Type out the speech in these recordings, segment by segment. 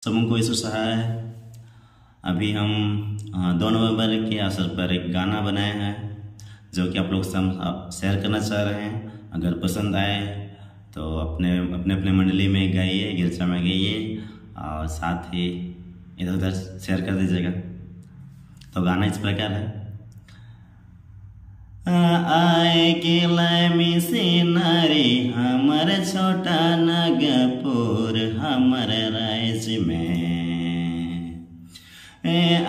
सबको ईश्वर सहाय। अभी हम 2 नवंबर के अवसर पर एक गाना बनाए हैं जो कि आप लोग से हम शेयर करना चाह रहे हैं। अगर पसंद आए तो अपने अपने अपने मंडली में गाइए, गिरजा में गाइए और साथ ही इधर उधर शेयर कर दीजिएगा। तो गाना इस प्रकार है। आए गिला मिशनरी हमर छोटा नगपुर हमर राज्य में।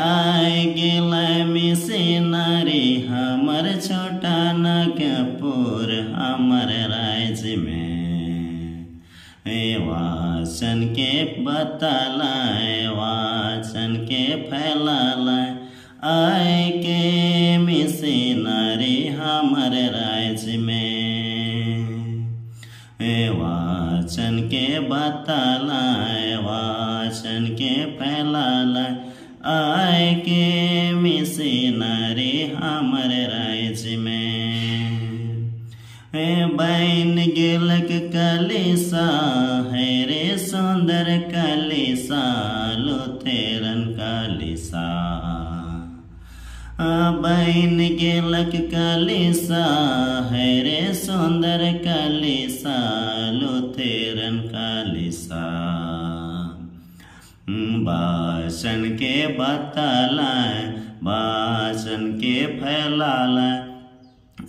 आए गिला मिशनरी हमर छोटा नगपुर हमर राज्य में। वाचन के बतलाए, वाचन के फैलाए, आए के मिशनरी हमर राज्य में। वाचन के बतलाए, वाचन के फैलाए, आए के मिशनरी हमर राज्य में। बैन गेलक कलिसा है रे सुंदर कलिसा, लुथेरन कलिसा। बैन गेलक कलिसा है रे सुंदर कलिसा, लुथेरन कलिसा। वाचन के बतलाए, वाचन के फैलाए,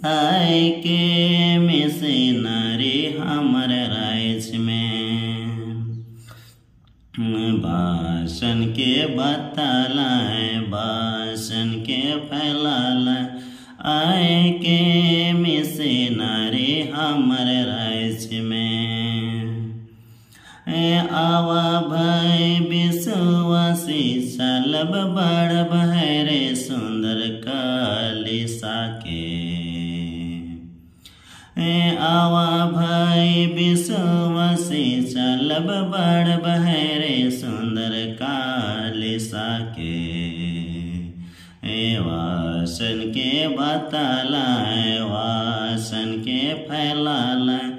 आए के मिशनरी हमर राज्य में। वाचन के बतलाए, वाचन के फैलाए, आए के मिशनरी हमर राज्य में। आवा भाई विश्वासी चलब बढ़ब है रे सुंदर कलिसा के। आवा भाई विश्वासी चलब बढ़ब है रे सुंदर कलिसा के। वाचन के बतलाए, वाचन के फैलाए,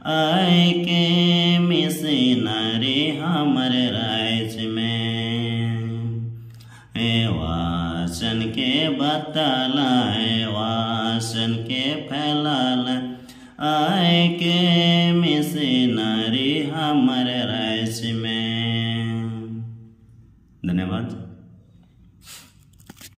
आए के मिशनरी हमर राज्य में। वाचन के बतलाए, वाचन के फैलाए, आए के मिशनरी हमर राज्य में। धन्यवाद।